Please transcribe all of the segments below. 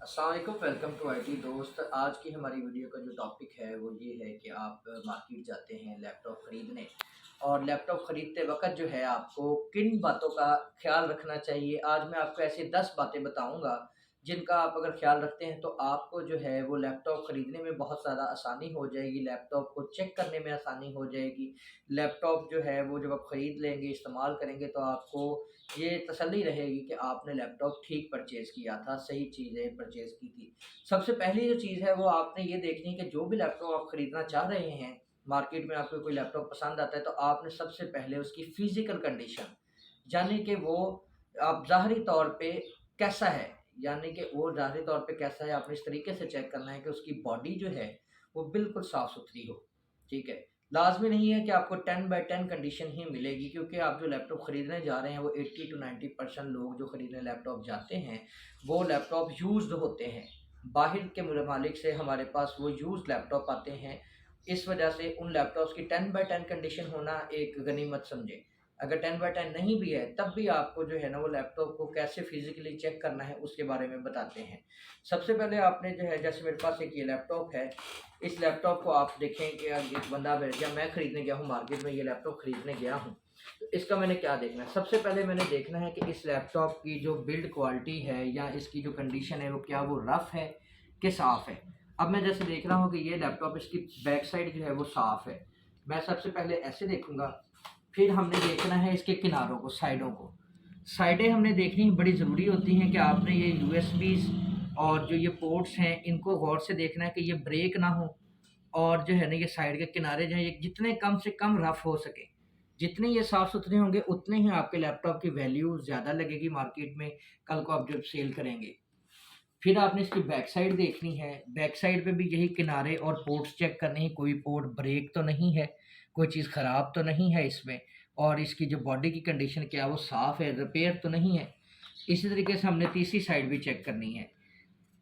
अस्सलाम वालेकुम, welcome to IT दोस्त। आज की हमारी वीडियो का जो टॉपिक है वो ये है कि आप मार्केट जाते हैं लैपटॉप ख़रीदने और लैपटॉप ख़रीदते वक्त जो है आपको किन बातों का ख़्याल रखना चाहिए। आज मैं आपको ऐसी 10 बातें बताऊंगा जिनका आप अगर ख़्याल रखते हैं तो आपको जो है वो लैपटॉप ख़रीदने में बहुत ज़्यादा आसानी हो जाएगी, लैपटॉप को चेक करने में आसानी हो जाएगी। लैपटॉप जो है वो जब आप ख़रीद लेंगे, इस्तेमाल करेंगे तो आपको ये तसल्ली रहेगी कि आपने लैपटॉप ठीक परचेज़ किया था, सही चीज़ें परचेज़ की थी। सबसे पहली जो चीज़ है वो आपने ये देखनी है कि जो भी लैपटॉप आप खरीदना चाह रहे हैं, मार्केट में आपको कोई लैपटॉप पसंद आता है तो आपने सबसे पहले उसकी फ़िज़िकल कंडीशन, यानी कि वो आप ज़ाहरी तौर पे कैसा है, यानी कि वो ज़ाहरी तौर पे कैसा है, आपने इस तरीके से चेक करना है कि उसकी बॉडी जो है वो बिल्कुल साफ़-सुथरी हो, ठीक है? लाज़मी नहीं है कि आपको 10 बाय 10 कंडीशन ही मिलेगी, क्योंकि आप जो लैपटॉप खरीदने जा रहे हैं वो 80 टू 90% लोग जो खरीदने लैपटॉप जाते हैं वो लैपटॉप यूज़्ड होते हैं। बाहर के ममालिक से हमारे पास वो यूज़्ड लैपटॉप आते हैं। इस वजह से उन लैपटॉप्स की 10 बाय 10 कंडीशन होना एक गनीमत समझें। अगर 10 बाय 10 नहीं भी है तब भी आपको जो है ना वो लैपटॉप को कैसे फ़िज़िकली चेक करना है उसके बारे में बताते हैं। सबसे पहले आपने जो है, जैसे मेरे पास एक ये लैपटॉप है, इस लैपटॉप को आप देखें कि एक बंदा या मैं खरीदने गया हूँ मार्केट में, ये लैपटॉप खरीदने गया हूँ, तो इसका मैंने क्या देखना है? सबसे पहले मैंने देखना है कि इस लैपटॉप की जो बिल्ड क्वालिटी है या इसकी जो कंडीशन है वो क्या वो रफ़ है कि साफ़ है। अब मैं जैसे देख रहा हूँ कि ये लैपटॉप, इसकी बैक साइड जो है वो साफ़ है। मैं सबसे पहले ऐसे देखूँगा, फिर हमने देखना है इसके किनारों को, साइडों को। साइडें हमने देखनी बड़ी ज़रूरी होती हैं कि आपने ये यूएसबीज़ और जो ये पोर्ट्स हैं इनको गौर से देखना है कि ये ब्रेक ना हो, और जो है ना ये साइड के किनारे जो हैं ये जितने कम से कम रफ़ हो सके। जितने ये साफ़-सुथरे होंगे उतने ही आपके लैपटॉप की वैल्यू ज़्यादा लगेगी मार्केट में, कल को आप जब सेल करेंगे। फिर आपने इसकी बैक साइड देखनी है, बैक साइड पे भी यही किनारे और पोर्ट्स चेक करने हैं, कोई पोर्ट ब्रेक तो नहीं है, कोई चीज़ ख़राब तो नहीं है इसमें, और इसकी जो बॉडी की कंडीशन क्या है वो साफ़ है, रिपेयर तो नहीं है। इसी तरीके से हमने तीसरी साइड भी चेक करनी है।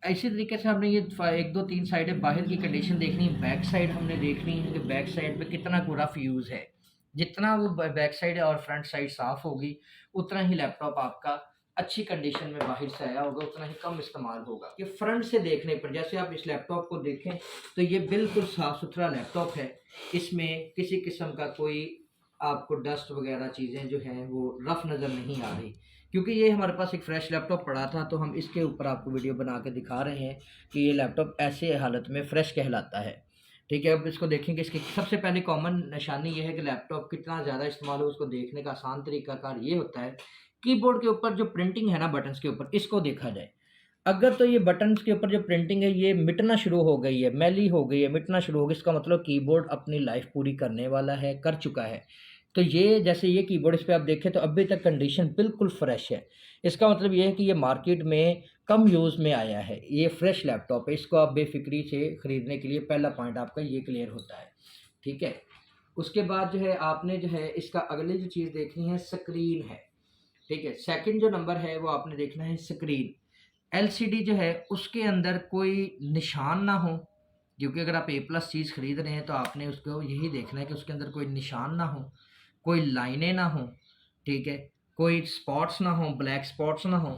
इसी तरीके से हमने ये 1, 2, 3 साइडें बाहर की कंडीशन देखनी है, बैक साइड हमने देखनी है कि बैक साइड पे कितना को रफ़ यूज़ है। जितना वो ब बैक साइड और फ्रंट साइड साफ़ होगी, उतना ही लैपटॉप आपका अच्छी कंडीशन में बाहर से आया होगा, उतना ही कम इस्तेमाल होगा। ये फ्रंट से देखने पर जैसे आप इस लैपटॉप को देखें तो ये बिल्कुल साफ़-सुथरा लैपटॉप है। इसमें किसी किस्म का कोई आपको डस्ट वग़ैरह चीज़ें जो हैं वो रफ़ नज़र नहीं आ रही। क्योंकि ये हमारे पास एक फ्रेश लैपटॉप पड़ा था तो हम इसके ऊपर आपको वीडियो बना के दिखा रहे हैं कि ये लैपटॉप ऐसे हालत में फ्रेश कहलाता है। ठीक है, अब इसको देखेंगे, इसकी सबसे पहले कॉमन निशानी ये है कि लैपटॉप कितना ज़्यादा इस्तेमाल हो, उसको देखने का आसान तरीकाकार ये होता है, कीबोर्ड के ऊपर जो प्रिंटिंग है ना बटन्स के ऊपर, इसको देखा जाए। अगर तो ये बटन्स के ऊपर जो प्रिंटिंग है ये मिटना शुरू हो गई है, मैली हो गई है, मिटना शुरू हो गई, इसका मतलब कीबोर्ड अपनी लाइफ़ पूरी करने वाला है, कर चुका है। तो ये जैसे ये कीबोर्ड, इस पे आप देखें तो अभी तक कंडीशन बिल्कुल फ्रेश है। इसका मतलब ये है कि ये मार्केट में कम यूज़ में आया है। ये फ्रेश लैपटॉप है, इसको आप बेफ़िक्री से खरीदने के लिए पहला पॉइंट आपका ये क्लियर होता है। ठीक है? उसके बाद जो है आपने जो है इसका अगली जो चीज़ देखनी है, स्क्रीन है। ठीक है? सेकंड जो नंबर है वो आपने देखना है स्क्रीन। एलसीडी जो है उसके अंदर कोई निशान ना हो, क्योंकि अगर आप ए प्लस चीज़ खरीद रहे हैं तो आपने उसको यही देखना है कि उसके अंदर कोई निशान ना हो, कोई लाइनें ना हो, ठीक है? कोई स्पॉट्स ना हो, ब्लैक स्पॉट्स ना हो।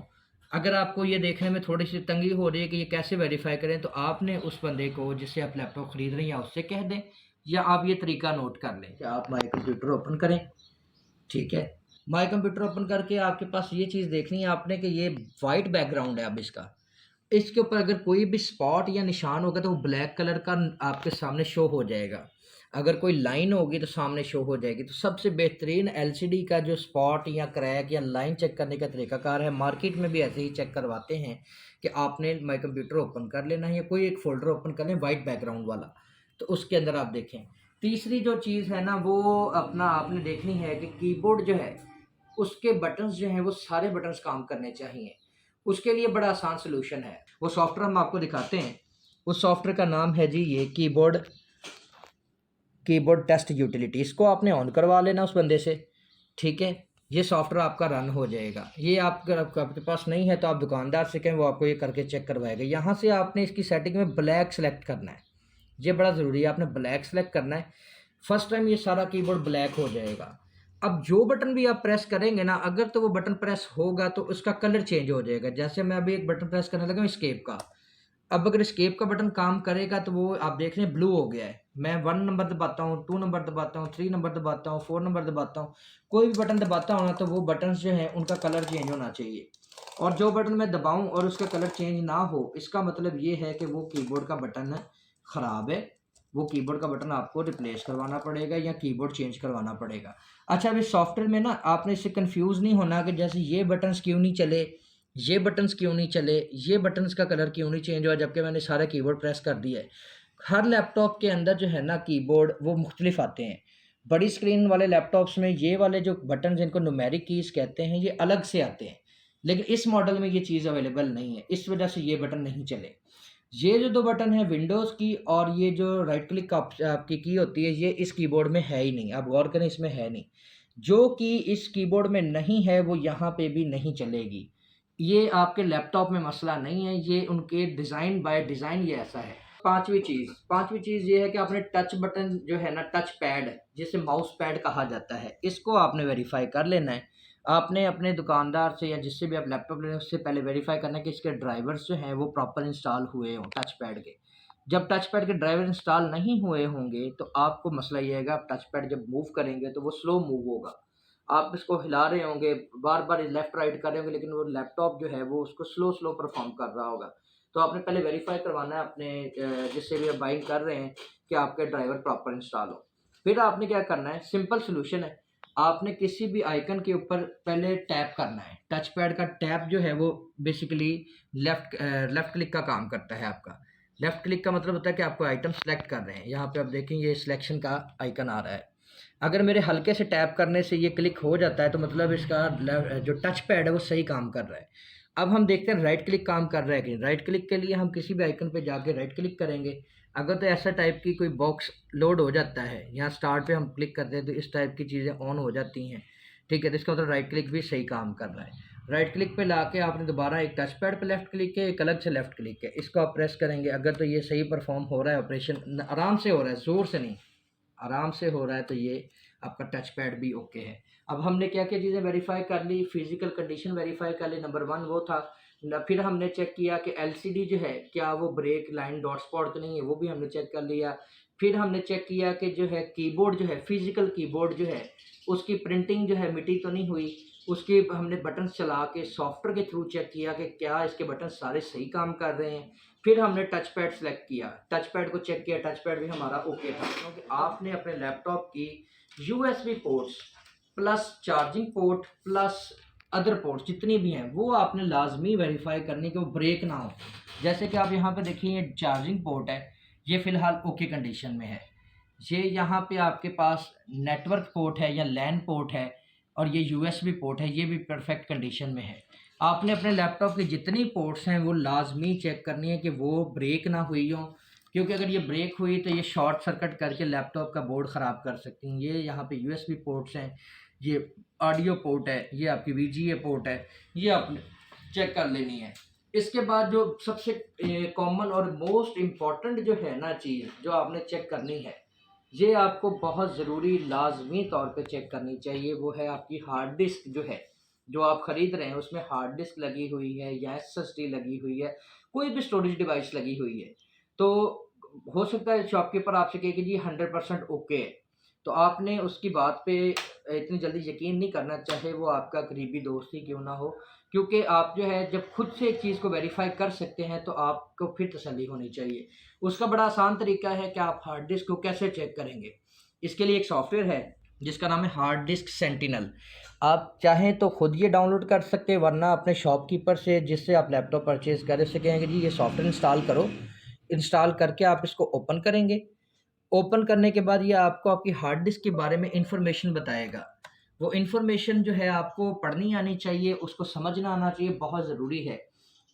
अगर आपको ये देखने में थोड़ी-सी तंगी हो रही है कि ये कैसे वेरीफ़ाई करें, तो आपने उस बंदे को जिससे आप लैपटॉप खरीद रहे हैं या उससे कह दें, या आप ये तरीका नोट कर लें कि आप माई कंप्यूटर ओपन करें, ठीक है? माई कंप्यूटर ओपन करके आपके पास ये चीज़ देखनी है आपने कि ये वाइट बैकग्राउंड है अब इसका। इसके ऊपर अगर कोई भी स्पॉट या निशान होगा तो वो ब्लैक कलर का आपके सामने शो हो जाएगा। अगर कोई लाइन होगी तो सामने शो हो जाएगी। तो सबसे बेहतरीन एलसीडी का जो स्पॉट या क्रैक या लाइन चेक करने का तरीकाकार है, मार्केट में भी ऐसे ही चेक करवाते हैं कि आपने माई कंप्यूटर ओपन कर लेना है या कोई एक फ़ोल्डर ओपन कर लें वाइट बैकग्राउंड वाला, तो उसके अंदर आप देखें। तीसरी जो चीज़ है ना वो अपना आपने देखनी है कि कीबोर्ड जो है उसके बटन्स जो हैं वो सारे बटन्स काम करने चाहिए। उसके लिए बड़ा आसान सॉल्यूशन है। वो सॉफ्टवेयर हम आपको दिखाते हैं। उस सॉफ्टवेयर का नाम है जी ये कीबोर्ड कीबोर्ड टेस्ट यूटिलिटी। इसको आपने ऑन करवा लेना उस बंदे से, ठीक है? ये सॉफ्टवेयर आपका रन हो जाएगा। ये आप अगर आपके पास नहीं है तो आप दुकानदार से कहें, वो आपको ये करके चेक करवाएगा। यहाँ से आपने इसकी सेटिंग में ब्लैक सेलेक्ट करना है। ये बड़ा ज़रूरी है, आपने ब्लैक सेलेक्ट करना है। फर्स्ट टाइम ये सारा कीबोर्ड ब्लैक हो जाएगा। अब जो बटन भी आप प्रेस करेंगे ना, अगर तो वो बटन प्रेस होगा तो उसका कलर चेंज हो जाएगा। जैसे मैं अभी एक बटन प्रेस करने लगा हूँ एस्केप का, अब अगर एस्केप का बटन काम करेगा तो वो आप देख रहे हैं ब्लू हो गया है। मैं 1 नंबर दबाता हूँ, 2 नंबर दबाता हूँ, 3 नंबर दबाता हूँ, 4 नंबर दबाता हूँ, कोई भी बटन दबाता हूँ ना तो वो बटन्स जो हैं उनका कलर चेंज होना चाहिए। और जो बटन मैं दबाऊँ और उसका कलर चेंज ना हो, इसका मतलब ये है कि वो कीबोर्ड का बटन ख़राब है। वो कीबोर्ड का बटन आपको रिप्लेस करवाना पड़ेगा या कीबोर्ड चेंज करवाना पड़ेगा। अच्छा, अब इस सॉफ्टवेयर में ना आपने इससे कन्फ्यूज़ नहीं होना कि जैसे ये बटन्स क्यों नहीं चले, ये बटन्स क्यों नहीं चले, ये बटन्स का कलर क्यों नहीं चेंज हुआ जबकि मैंने सारा कीबोर्ड प्रेस कर दिया है। हर लैपटॉप के अंदर जो है ना कीबोर्ड वो मुख्तलिफ आते हैं। बड़ी स्क्रीन वाले लैपटॉप्स में ये वाले जो बटन जिनको न्यूमेरिक कीज़ कहते हैं ये अलग से आते हैं। लेकिन इस मॉडल में ये चीज़ अवेलेबल नहीं है, इस वजह से ये बटन नहीं चले। ये जो 2 बटन हैं विंडोज़ की और ये जो राइट क्लिक आपकी की होती है ये इस कीबोर्ड में है ही नहीं। आप गौर करें, इसमें है नहीं। जो कि इस कीबोर्ड में नहीं है वो यहाँ पे भी नहीं चलेगी। ये आपके लैपटॉप में मसला नहीं है, ये उनके डिज़ाइन बाय डिज़ाइन ये ऐसा है। पाँचवीं चीज़ ये है कि आपने टच बटन जो है ना, टच पैड जिसे माउस पैड कहा जाता है, इसको आपने वेरीफ़ाई कर लेना है। आपने अपने दुकानदार से या जिससे भी आप लैपटॉप ले रहे हैं उससे पहले वेरीफ़ाई करना है कि इसके ड्राइवर्स जो हैं वो प्रॉपर इंस्टॉल हुए हों टच पैड के। जब टच पैड के ड्राइवर इंस्टॉल नहीं हुए होंगे तो आपको मसला ये आएगा, आप टच पैड जब मूव करेंगे तो वो स्लो मूव होगा। आप इसको हिला रहे होंगे, बार-बार लेफ्ट राइट कर रहे होंगे लेकिन वो लैपटॉप जो है वो उसको स्लो परफ़ॉर्म कर रहा होगा। तो आपने पहले वेरीफ़ाई करवाना है अपने जिससे भी आप बाइंग कर रहे हैं कि आपके ड्राइवर प्रॉपर इंस्टॉल हो। फिर आपने क्या करना है, सिंपल सॉल्यूशन है। आपने किसी भी आइकन के ऊपर पहले टैप करना है। टच पैड का टैप जो है वो बेसिकली लेफ्ट क्लिक का काम करता है आपका। लेफ्ट क्लिक का मतलब होता है कि आपको आइटम सेलेक्ट कर रहे हैं। यहाँ पे आप देखें ये सिलेक्शन का आइकन आ रहा है। अगर मेरे हल्के से टैप करने से ये क्लिक हो जाता है तो मतलब इसका जो टच पैड है वो सही काम कर रहा है। अब हम देखते हैं राइट क्लिक काम कर रहा है कि नहीं। राइट क्लिक के लिए हम किसी भी आइकन पे जाके राइट क्लिक करेंगे। अगर तो ऐसा टाइप की कोई बॉक्स लोड हो जाता है, यहाँ स्टार्ट पे हम क्लिक करते हैं तो इस टाइप की चीज़ें ऑन हो जाती हैं, ठीक है, तो इसका मतलब राइट क्लिक भी सही काम कर रहा है। राइट क्लिक पे लाके आपने दोबारा एक टच पैड पे लेफ्ट क्लिक है, एक अलग से लेफ्ट क्लिक है, इसको आप प्रेस करेंगे। अगर तो ये सही परफॉर्म हो रहा है, ऑपरेशन आराम से हो रहा है, ज़ोर से नहीं, आराम से हो रहा है, तो ये आपका टच पैड भी ओके है। अब हमने क्या-क्या चीज़ें वेरीफ़ाई कर ली, फिज़िकल कंडीशन वेरीफ़ाई कर ली, नंबर 1 वो था। न फिर हमने चेक किया कि एलसीडी जो है, क्या वो ब्रेक लाइन डॉट स्पॉट तो नहीं है, वो भी हमने चेक कर लिया। फिर हमने चेक किया कि जो है कीबोर्ड जो है, फिज़िकल कीबोर्ड जो है, उसकी प्रिंटिंग जो है मिटी तो नहीं हुई। उसके हमने बटन्स चला के सॉफ्टवेयर के थ्रू चेक किया कि क्या इसके बटन सारे सही काम कर रहे हैं। फिर हमने टच पैड सेलेक्ट किया, टच पैड को चेक किया, टच पैड भी हमारा ओके था, क्योंकि आपने अपने लैपटॉप की USB ports plus charging port plus other ports जितनी भी हैं वो आपने लाजमी वेरीफाई करने कि वो ब्रेक ना हो। जैसे कि आप यहाँ पे देखिए ये चार्जिंग पोर्ट है, ये फ़िलहाल ओके कंडीशन में है। ये यहाँ पे आपके पास नेटवर्क पोर्ट है या लैन पोर्ट है और ये यूएसबी पोर्ट है, ये भी परफेक्ट कंडीशन में है। आपने अपने लैपटॉप की जितनी पोर्ट्स हैं वो लाजमी चेक करनी है कि वो ब्रेक ना हुई हों, क्योंकि अगर ये ब्रेक हुई तो ये शॉर्ट सर्किट करके लैपटॉप का बोर्ड ख़राब कर सकती हैं। ये यहाँ पे यूएसबी पोर्ट्स हैं, ये ऑडियो पोर्ट है, ये आपकी वीजीए पोर्ट है, ये आपने चेक कर लेनी है। इसके बाद जो सबसे कॉमन और मोस्ट इम्पॉर्टेंट जो है ना चीज़ जो आपने चेक करनी है, ये आपको बहुत ज़रूरी लाज़मी तौर पे चेक करनी चाहिए, वो है आपकी हार्ड डिस्क जो है, जो आप ख़रीद रहे हैं उसमें हार्ड डिस्क लगी हुई है या एसएसडी लगी हुई है, कोई भी स्टोरेज डिवाइस लगी हुई है। तो हो सकता है शॉपकीपर आपसे कहे कि जी 100% ओके है, तो आपने उसकी बात पे इतनी जल्दी यकीन नहीं करना, चाहे वो आपका करीबी दोस्त ही क्यों ना हो, क्योंकि आप जो है जब खुद से एक चीज़ को वेरीफ़ाई कर सकते हैं तो आपको फिर तसल्ली होनी चाहिए। उसका बड़ा आसान तरीका है कि आप हार्ड डिस्क को कैसे चेक करेंगे। इसके लिए एक सॉफ्टवेयर है जिसका नाम है हार्ड डिस्क सेंटिनल। आप चाहें तो खुद ये डाउनलोड कर सकते हैं, वरना अपने शॉपकीपर से जिससे आप लैपटॉप परचेज़ करें उससे कहेंगे जी ये सॉफ्टवेयर इंस्टॉल करो। इंस्टॉल करके आप इसको ओपन करेंगे। ओपन करने के बाद ये आपको आपकी हार्ड डिस्क के बारे में इन्फॉर्मेशन बताएगा। वो इन्फॉर्मेशन जो है आपको पढ़नी आनी चाहिए, उसको समझना आना चाहिए, बहुत ज़रूरी है।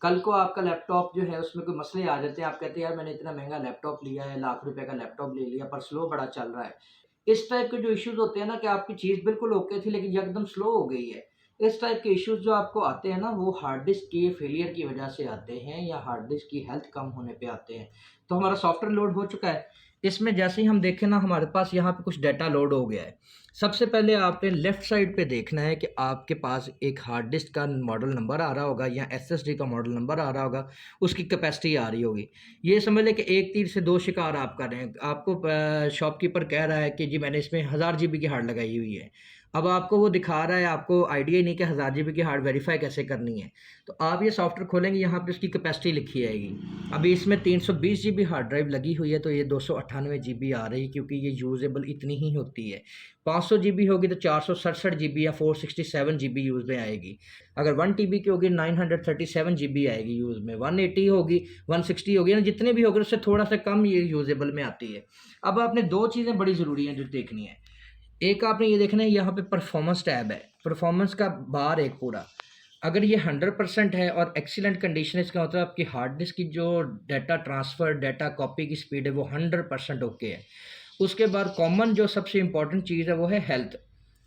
कल को आपका लैपटॉप जो है उसमें कोई मसले आ जाते हैं, आप कहते हैं यार मैंने इतना महँगा लैपटॉप लिया है, लाख रुपए का लैपटॉप ले लिया पर स्लो बड़ा चल रहा है। इस टाइप के जो इश्यूज़ होते हैं ना कि आपकी चीज़ बिल्कुल ओके थी लेकिन यकदम स्लो हो गई है, इस टाइप के इश्यूज जो आपको आते हैं ना, वो हार्ड डिस्क के फेलियर की वजह से आते हैं या हार्ड डिस्क की हेल्थ कम होने पे आते हैं। तो हमारा सॉफ्टवेयर लोड हो चुका है, इसमें जैसे ही हम देखें ना, हमारे पास यहाँ पे कुछ डाटा लोड हो गया है। सबसे पहले आपने लेफ्ट साइड पे देखना है कि आपके पास एक हार्ड डिस्क का मॉडल नंबर आ रहा होगा या एसएसडी का मॉडल नंबर आ रहा होगा, उसकी कैपेसिटी आ रही होगी। ये समझ लें कि एक तीर से दो शिकार आप कर रहे हैं। आपको शॉपकीपर कह रहा है कि जी मैंने इसमें 1000 GB की हार्ड लगाई हुई है। अब आपको वो दिखा रहा है, आपको आइडिया ही नहीं कि 1000 GB की हार्ड वेरीफाई कैसे करनी है। तो आप ये सॉफ्टवेयर खोलेंगे, यहाँ पे उसकी कैपेसिटी लिखी आएगी। अभी इसमें 320 GB हार्ड ड्राइव लगी हुई है, तो ये 298 GB आ रही है, क्योंकि ये यूजेबल इतनी ही होती है। 500 GB होगी तो 467 GB या 467 GB यूज़ में आएगी। अगर 1 TB की होगी 937 GB आएगी यूज़ में। 180 होगी, 160 होगी, ना जितने भी होगी उससे थोड़ा सा कम ये यूजेबल में आती है। अब आपने दो चीज़ें बड़ी ज़रूरी हैं जो देखनी है। एक आपने ये देखना है, यहाँ पे परफॉर्मेंस टैब है, परफॉर्मेंस का बार एक पूरा। अगर ये 100% है और एक्सीलेंट कंडीशन है, इसका मतलब आपकी हार्ड डिस्क की जो डाटा ट्रांसफ़र, डाटा कॉपी की स्पीड है वो 100% ओके है। उसके बाद कॉमन जो सबसे इंपॉर्टेंट चीज़ है वो है हेल्थ।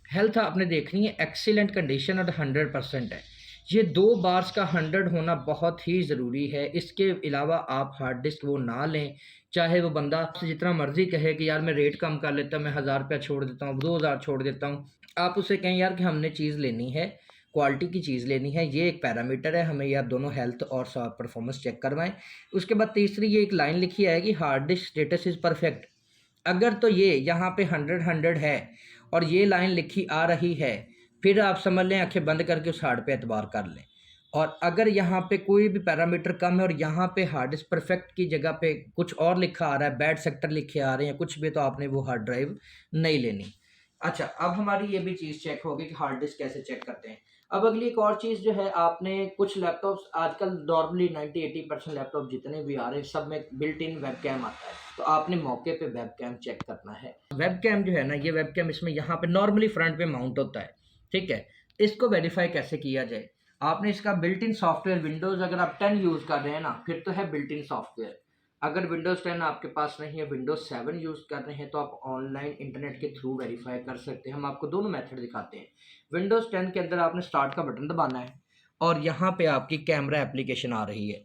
हेल्थ आपने देखनी है, एक्सीलेंट कंडीशन और 100% है। ये दो बार्स का 100 होना बहुत ही ज़रूरी है। इसके अलावा आप हार्ड डिस्क वो ना लें, चाहे वो बंदा आपसे जितना मर्ज़ी कहे कि यार मैं रेट कम कर लेता हूँ, मैं 1000 रुपया छोड़ देता हूँ, 2000 छोड़ देता हूँ। आप उससे कहें यार कि हमने चीज़ लेनी है, क्वालिटी की चीज़ लेनी है, ये एक पैरामीटर है, हमें यार दोनों हेल्थ और परफॉर्मेंस चेक करवाएं। उसके बाद तीसरी ये एक लाइन लिखी आएगी, hard disk status is perfect. अगर तो ये यहाँ पे 100 है और ये लाइन लिखी आ रही है, फिर आप समझ लें, आंखें बंद करके उस हार्ड पे एतबार कर लें। और अगर यहाँ पे कोई भी पैरामीटर कम है और यहाँ पे हार्ड डिस्क परफेक्ट की जगह पे कुछ और लिखा आ रहा है, बैड सेक्टर लिखे आ रहे हैं कुछ भी, तो आपने वो हार्ड ड्राइव नहीं लेनी। अच्छा, अब हमारी ये भी चीज़ चेक होगी कि हार्ड डिस्क कैसे चेक करते हैं। अब अगली एक और चीज़ जो है, आपने कुछ लैपटॉप्स आजकल नॉर्मली 90-80% लैपटॉप जितने भी आ रहे हैं सब में बिल्ट इन वेब कैम आता है, तो आपने मौके पे वेब कैम चेक करना है। वेब कैम जो है ना, ये वेब कैम इसमें यहाँ पे नॉर्मली फ्रंट पे माउंट होता है, ठीक है। इसको वेरीफाई कैसे किया जाए, आपने इसका बिल्ट इन सॉफ्टवेयर, विंडोज़ अगर आप 10 यूज़ कर रहे हैं ना, फिर तो है बिल्ट इन सॉफ्टवेयर। अगर विंडोज़ 10 आपके पास नहीं है, विंडोज़ 7 यूज़ कर रहे हैं, तो आप ऑनलाइन इंटरनेट के थ्रू वेरीफाई कर सकते हैं। हम आपको दोनों मेथड दिखाते हैं। विंडोज़ 10 के अंदर आपने स्टार्ट का बटन दबाना है और यहाँ पे आपकी कैमरा एप्लीकेशन आ रही है।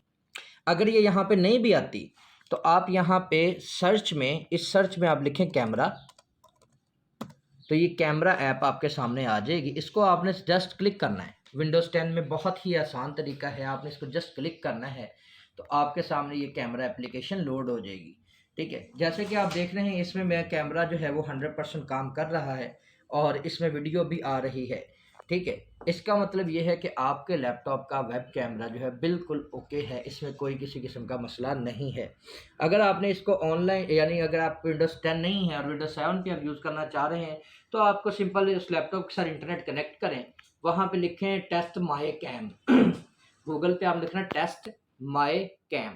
अगर ये यहाँ पे नहीं भी आती, तो आप यहाँ पे सर्च में, इस सर्च में आप लिखें कैमरा, तो ये कैमरा ऐप आपके सामने आ जाएगी। इसको आपने जस्ट क्लिक करना है। विंडोज़ 10 में बहुत ही आसान तरीका है, आपने इसको जस्ट क्लिक करना है तो आपके सामने ये कैमरा एप्लीकेशन लोड हो जाएगी, ठीक है। जैसे कि आप देख रहे हैं, इसमें मेरा कैमरा जो है वो 100% काम कर रहा है और इसमें वीडियो भी आ रही है, ठीक है। इसका मतलब ये है कि आपके लैपटॉप का वेब कैमरा जो है बिल्कुल ओके है, इसमें कोई किसी किस्म का मसला नहीं है। अगर आपने इसको ऑनलाइन, यानी अगर आप विंडोज़ 10 नहीं है और विंडोज़ 7 पे आप यूज़ करना चाह रहे हैं, तो आपको सिंपल उस लैपटॉप के साथ इंटरनेट कनेक्ट करें, वहाँ पे लिखें टेस्ट माई कैम। गूगल पे आप लिखना टेस्ट माई कैम,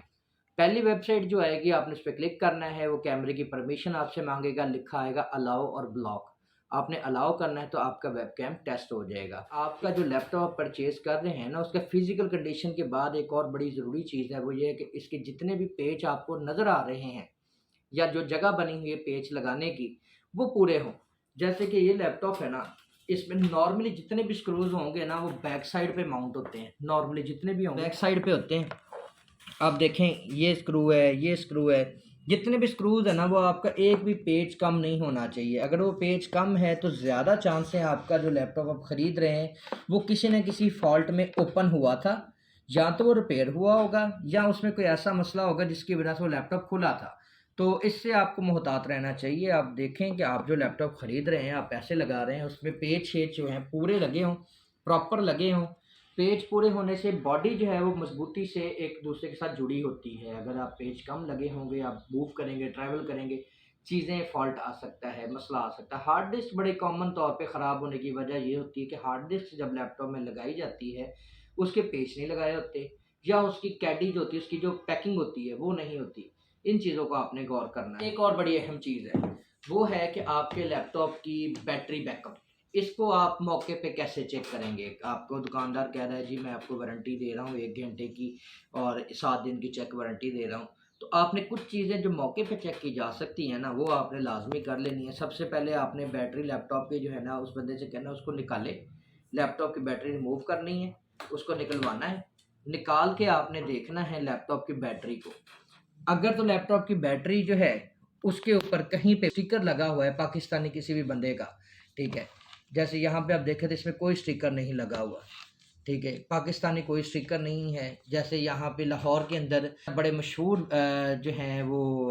पहली वेबसाइट जो आएगी आपने उस पर क्लिक करना है। वो कैमरे की परमिशन आपसे मांगेगा, लिखा आएगा अलाउ और ब्लॉक, आपने अलाउ करना है तो आपका वेब कैम टेस्ट हो जाएगा। आपका जो लैपटॉप परचेज कर रहे हैं ना, उसका फिजिकल कंडीशन के बाद एक और बड़ी ज़रूरी चीज़ है, वो ये है कि इसके जितने भी पेज आपको नज़र आ रहे हैं या जो जगह बनी हुई है पेज लगाने की, वो पूरे हों। जैसे कि ये लैपटॉप है ना, इसमें नॉर्मली जितने भी स्क्रूज होंगे ना, वो बैक साइड पे माउंट होते हैं। नॉर्मली जितने भी होंगे बैक साइड पे होते हैं। आप देखें, ये स्क्रू है, ये स्क्रू है, जितने भी स्क्रूज है ना, वो आपका एक भी पेज कम नहीं होना चाहिए। अगर वो पेज कम है तो ज़्यादा चांस है आपका जो लैपटॉप आप ख़रीद रहे हैं वो किसी न किसी फॉल्ट में ओपन हुआ था, या तो वो रिपेयर हुआ होगा या उसमें कोई ऐसा मसला होगा जिसकी वजह से वो लैपटॉप खुला था। तो इससे आपको मोहतात रहना चाहिए। आप देखें कि आप जो लैपटॉप ख़रीद रहे हैं, आप पैसे लगा रहे हैं, उसमें पेज शेज जो हैं पूरे लगे हों, प्रॉपर लगे हों। पेज पूरे होने से बॉडी जो है वो मजबूती से एक दूसरे के साथ जुड़ी होती है। अगर आप पेज कम लगे होंगे, आप मूव करेंगे, ट्रैवल करेंगे, चीज़ें फॉल्ट आ सकता है, मसला आ सकता है। हार्ड डिस्क बड़े कॉमन तौर पे ख़राब होने की वजह ये होती है कि हार्ड डिस्क जब लैपटॉप में लगाई जाती है, उसके पेज नहीं लगाए होते, या उसकी कैडी जो होती है, उसकी जो पैकिंग होती है वो नहीं होती। इन चीज़ों को आपने गौर करना है। एक और बड़ी अहम चीज़ है, वो है कि आपके लैपटॉप की बैटरी बैकअप। इसको आप मौके पे कैसे चेक करेंगे? आपको दुकानदार कह रहा है जी मैं आपको वारंटी दे रहा हूँ 1 घंटे की और 7 दिन की चेक वारंटी दे रहा हूँ। तो आपने कुछ चीज़ें जो मौके पे चेक की जा सकती हैं ना, वो आपने लाज़मी कर लेनी है। सबसे पहले आपने बैटरी लैपटॉप की जो है ना, उस बंदे से कहना उसको निकाले, लैपटॉप की बैटरी रिमूव करनी है, उसको निकलवाना है। निकाल के आपने देखना है लैपटॉप की बैटरी को। अगर तो लैपटॉप की बैटरी जो है उसके ऊपर कहीं पे स्टिकर लगा हुआ है पाकिस्तानी किसी भी बंदे का, ठीक है, जैसे यहाँ पे आप देखें तो इसमें कोई स्टिकर नहीं लगा हुआ, ठीक है, पाकिस्तानी कोई स्टिकर नहीं है। जैसे यहाँ पे लाहौर के अंदर बड़े मशहूर जो हैं वो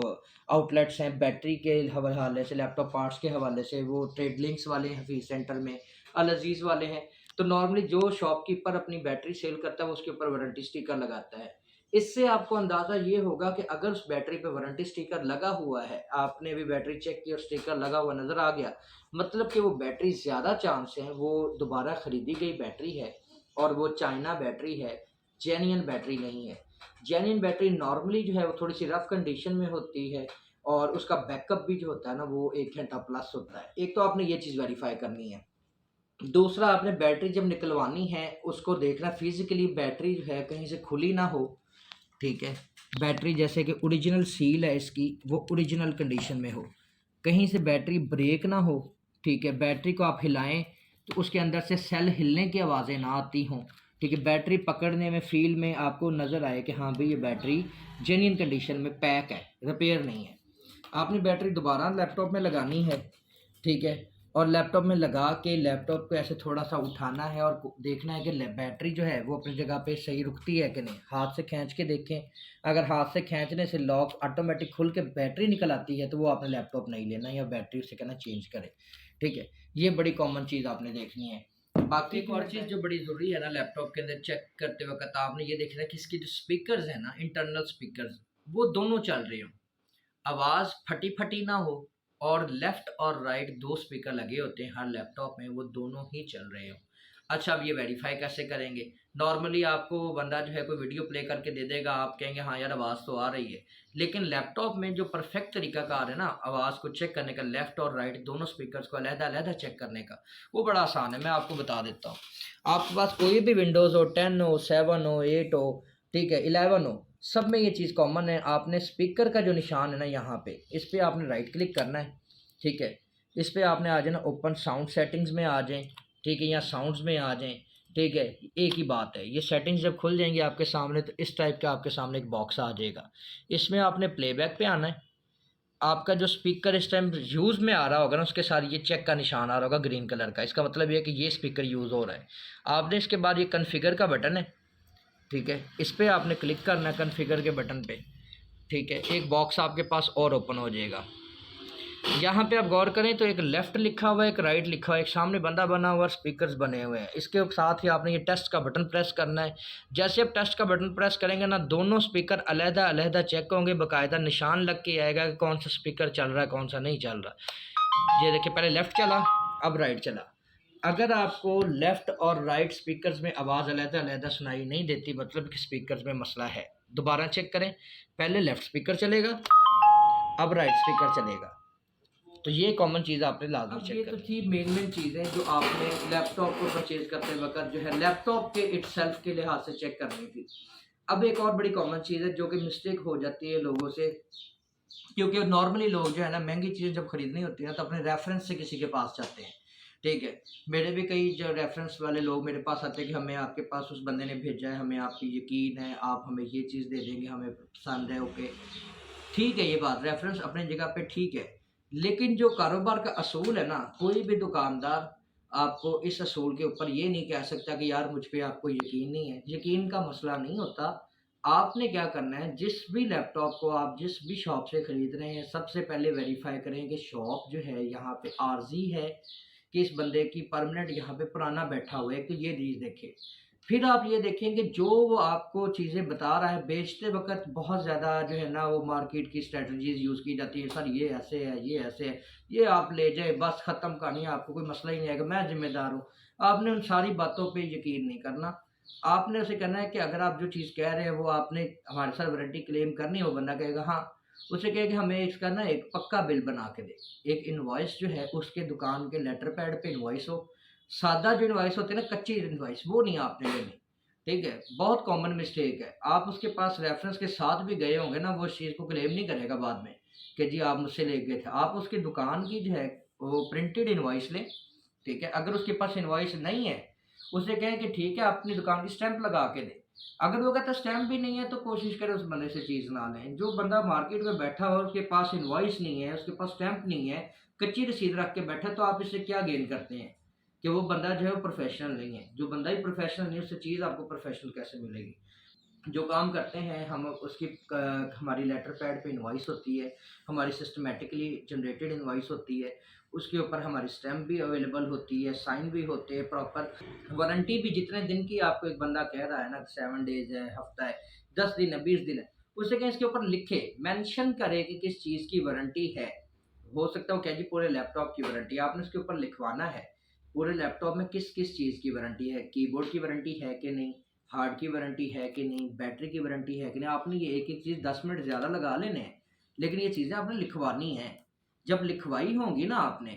आउटलेट्स हैं बैटरी के हवाले से, लैपटॉप पार्ट्स के हवाले से, वो ट्रेड लिंक्स वाले हैं हफीज़ सेंटर में, अल अजीज़ वाले हैं। तो नॉर्मली जो शॉपकीपर अपनी बैटरी सेल करता है वो उसके ऊपर वारंटी स्टिकर लगाता है। इससे आपको अंदाज़ा ये होगा कि अगर उस बैटरी पे वारंटी स्टिकर लगा हुआ है, आपने भी बैटरी चेक की और स्टिकर लगा हुआ नज़र आ गया, मतलब कि वो बैटरी ज़्यादा चांस है वो दोबारा ख़रीदी गई बैटरी है और वो चाइना बैटरी है, जेन्युइन बैटरी नहीं है। जेन्युइन बैटरी नॉर्मली जो है वो थोड़ी सी रफ़ कंडीशन में होती है और उसका बैकअप भी जो होता है ना वो 1 घंटा प्लस होता है। एक तो आपने ये चीज़ वेरीफ़ाई करनी है। दूसरा, आपने बैटरी जब निकलवानी है उसको देखना फिज़िकली बैटरी जो है कहीं से खुली ना हो, ठीक है। बैटरी जैसे कि ओरिजिनल सील है इसकी वो ओरिजिनल कंडीशन में हो, कहीं से बैटरी ब्रेक ना हो, ठीक है। बैटरी को आप हिलाएं तो उसके अंदर से सेल हिलने की आवाज़ें ना आती हों, ठीक है। बैटरी पकड़ने में फील में आपको नज़र आए कि हाँ भाई ये बैटरी जेन्युइन कंडीशन में पैक है, रिपेयर नहीं है। आपने बैटरी दोबारा लैपटॉप में लगानी है, ठीक है, और लैपटॉप में लगा के लैपटॉप को ऐसे थोड़ा सा उठाना है और देखना है कि बैटरी जो है वो अपनी जगह पे सही रुकती है कि नहीं। हाथ से खींच के देखें, अगर हाथ से खींचने से लॉक ऑटोमेटिक खुल के बैटरी निकल आती है तो वो आपने लैपटॉप नहीं लेना या बैटरी उससे कहना चेंज करें, ठीक है। ये बड़ी कॉमन चीज़ आपने देखनी है। बाकी एक और चीज़ जो बड़ी ज़रूरी है ना लैपटॉप के अंदर चेक करते वक्त, आपने ये देखना है कि इसकी जो स्पीकर्स हैं ना, इंटरनल स्पीकर्स, वो दोनों चल रहे हों, आवाज़ फटी फटी ना हो, और लेफ़्ट और राइट दो स्पीकर लगे होते हैं हर लैपटॉप में, वो दोनों ही चल रहे हों। अच्छा, अब ये वेरीफाई कैसे करेंगे? नॉर्मली आपको वो बंदा जो है कोई वीडियो प्ले करके दे देगा, आप कहेंगे हाँ यार आवाज़ तो आ रही है, लेकिन लैपटॉप में जो परफेक्ट तरीकाकार है ना आवाज़ को चेक करने का, लेफ़्ट और राइट दोनों स्पीकर्स को अलग-अलग चेक करने का, वो बड़ा आसान है। मैं आपको बता देता हूँ। आपके पास कोई भी विंडोज़ हो, 10 हो, 7 हो, 8 हो, ठीक है, 11 हो, सब में ये चीज़ कॉमन है। आपने स्पीकर का जो निशान है ना यहाँ पे, इस पे आपने राइट क्लिक करना है, ठीक है। इस पे आपने आ जाना, ओपन साउंड सेटिंग्स में आ जाएँ, ठीक है, या साउंड्स में आ जाएँ, ठीक है। एक ही बात है, ये सेटिंग्स जब खुल जाएंगी आपके सामने तो इस टाइप का आपके सामने एक बॉक्स आ जाएगा। इसमें आपने प्लेबैक पे आना है। आपका जो स्पीकर इस टाइम यूज़ में आ रहा होगा ना उसके साथ ये चेक का निशान आ रहा होगा ग्रीन कलर का, इसका मतलब ये है कि ये स्पीकर यूज़ हो रहा है। आपने इसके बाद ये कॉन्फ़िगर का बटन है, ठीक है, इस पर आपने क्लिक करना है कॉन्फ़िगर के बटन पे, ठीक है। एक बॉक्स आपके पास और ओपन हो जाएगा। यहाँ पे आप गौर करें तो एक लेफ़्ट लिखा हुआ है, एक राइट लिखा हुआ है, एक सामने बंदा बना हुआ है, स्पीकर्स बने हुए हैं। इसके साथ ही आपने ये टेस्ट का बटन प्रेस करना है। जैसे आप टेस्ट का बटन प्रेस करेंगे ना, दोनों स्पीकर अलग-अलग चेक होंगे, बाकायदा निशान लग के आएगा कि कौन सा स्पीकर चल रहा है, कौन सा नहीं चल रहा। ये देखिए, पहले लेफ़्ट चला, अब राइट चला। अगर आपको लेफ़्ट और राइट स्पीकर्स में आवाज़ अलग-अलग सुनाई नहीं देती, मतलब कि स्पीकर्स में मसला है। दोबारा चेक करें, पहले लेफ़्ट स्पीकर चलेगा, अब राइट स्पीकर चलेगा। तो ये कॉमन चीज़ आपने लाजमी चेक करनी है। तो थी मेन चीज़ें जो आपने लैपटॉप को परचेज़ करते वक्त जो है लैपटॉप के इटसेल्फ के लिहाज से चेक करनी थी। अब एक और बड़ी कॉमन चीज़ है जो कि मिस्टेक हो जाती है लोगों से, क्योंकि नॉर्मली लोग जो है ना महंगी चीज़ें जब खरीदनी होती है तो अपने रेफरेंस से किसी के पास जाते हैं, ठीक है। मेरे भी कई जो रेफरेंस वाले लोग मेरे पास आते हैं कि हमें आपके पास उस बंदे ने भेजा है, हमें आप पे यकीन है, आप हमें ये चीज़ दे देंगे, हमें पसंद है, ओके, ठीक है। ये बात रेफरेंस अपनी जगह पे ठीक है, लेकिन जो कारोबार का असूल है ना, कोई भी दुकानदार आपको इस असूल के ऊपर ये नहीं कह सकता कि यार मुझ पे आपको यकीन नहीं है। यकीन का मसला नहीं होता। आपने क्या करना है, जिस भी लैपटॉप को आप जिस भी शॉप से ख़रीद रहे हैं, सबसे पहले वेरीफ़ाई करें कि शॉप जो है यहाँ पे आर्ज़ी है कि इस बंदे की परमानेंट यहाँ पे पुराना बैठा हुआ है, तो ये चीज़ देखें। फिर आप ये देखें कि जो वो आपको चीज़ें बता रहा है बेचते वक़्त बहुत ज़्यादा जो है ना वो मार्केट की स्ट्रैटेजीज़ यूज़ की जाती है, सर ये ऐसे है, ये ऐसे है, ये आप ले जाएँ बस ख़त्म कहानी है, आपको कोई मसला ही नहीं आएगा, मैं ज़िम्मेदार हूँ। आपने उन सारी बातों पे यकीन नहीं करना। आपने उसे कहना है कि अगर आप जो चीज़ कह रहे हैं वो आपने हमारे साथ वारंटी क्लेम करनी है, वो बंदा कहेगा हाँ। उसे कहे कि हमें इसका ना एक पक्का बिल बना के दे। एक इनवॉइस जो है उसके दुकान के लेटर पैड पे इनवॉइस हो। सादा जो इनवॉइस होती है ना, कच्ची इनवॉइस, वो नहीं आपने लेनी, ठीक है। बहुत कॉमन मिस्टेक है। आप उसके पास रेफरेंस के साथ भी गए होंगे ना, वो इस चीज़ को क्लेम नहीं करेगा बाद में कि जी आप मुझसे ले गए थे। आप उसकी दुकान की जो है वो प्रिंटेड इनवॉइस लें, ठीक है। अगर उसके पास इनवॉइस नहीं है उससे कहें कि ठीक है अपनी दुकान की स्टैंप लगा के दें। अगर वो कहता स्टैंप भी नहीं है तो कोशिश करें उस बंदे से चीज़ ना लें। जो बंदा मार्केट में बैठा हो उसके पास इनवॉइस नहीं है, उसके पास स्टैंप नहीं है, कच्ची रसीद रख के बैठा है, तो आप इससे क्या गेन करते हैं कि वो बंदा जो है वो प्रोफेशनल नहीं है। जो बंदा ही प्रोफेशनल नहीं है उससे चीज़ आपको प्रोफेशनल कैसे मिलेगी। जो काम करते हैं हम उसकी हमारी लेटर पैड पे इनवॉइस होती है, हमारी सिस्टमेटिकली जनरेटेड इनवॉइस होती है, उसके ऊपर हमारी स्टैम्प भी अवेलेबल होती है, साइन भी होते हैं प्रॉपर। वारंटी भी जितने दिन की आपको एक बंदा कह रहा है ना 7 डेज़ है, हफ्ता है, 10 दिन है, 20 दिन है, उससे कहें इसके ऊपर लिखे, मेंशन करे कि किस चीज़ की वारंटी है। हो सकता है वो कहे जी पूरे लैपटॉप की वारंटी, आपने उसके ऊपर लिखवाना है पूरे लैपटॉप में किस किस चीज़ की वारंटी है, कीबोर्ड की वारंटी है कि नहीं, हार्ड की वारंटी है कि नहीं, बैटरी की वारंटी है कि नहीं। आपने ये एक एक चीज़ 10 मिनट ज़्यादा लगा लेने हैं, लेकिन ये चीज़ें आपने लिखवानी हैं। जब लिखवाई होंगी ना आपने,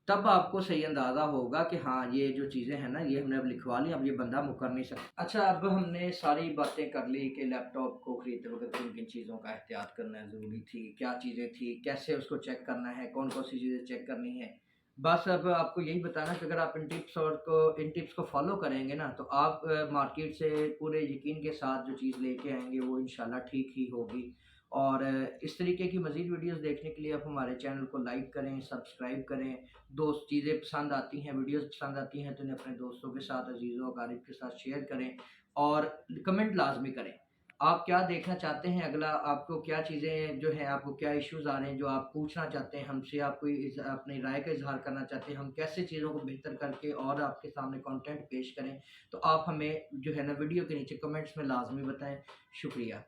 तब आपको सही अंदाज़ा होगा कि हाँ ये जो चीज़ें हैं ना ये हमने अब लिखवा ली, अब ये बंदा मुकर नहीं सकता। अच्छा, अब हमने सारी बातें कर ली कि लैपटॉप को खरीदते वक्त किन किन चीज़ों का एहतियात करना ज़रूरी थी, क्या चीज़ें थी, कैसे उसको चेक करना है, कौन कौन सी चीज़ें चेक करनी है। बस अब आपको यही बताना कि अगर आप इन टिप्स को फ़ॉलो करेंगे ना तो आप मार्केट से पूरे यकीन के साथ जो चीज़ लेके आएँगे वो इंशाल्लाह ठीक ही होगी। और इस तरीके की मज़ीद वीडियोज़ देखने के लिए आप हमारे चैनल को लाइक करें, सब्सक्राइब करें। दोस्त चीज़ें पसंद आती हैं, वीडियोज़ पसंद आती हैं तो इन्हें अपने दोस्तों के साथ, अज़ीज़ों अक़ारिब के साथ शेयर करें और कमेंट लाज़मी करें। आप क्या देखना चाहते हैं अगला, आपको क्या चीज़ें जो हैं, आपको क्या इश्यूज़ आ रहे हैं जो आप पूछना चाहते हैं हमसे, आप कोई अपनी राय का इज़हार करना चाहते हैं, हम कैसे चीज़ों को बेहतर करके और आपके सामने कंटेंट पेश करें, तो आप हमें जो है ना वीडियो के नीचे कमेंट्स में लाज़मी बताएँ। शुक्रिया।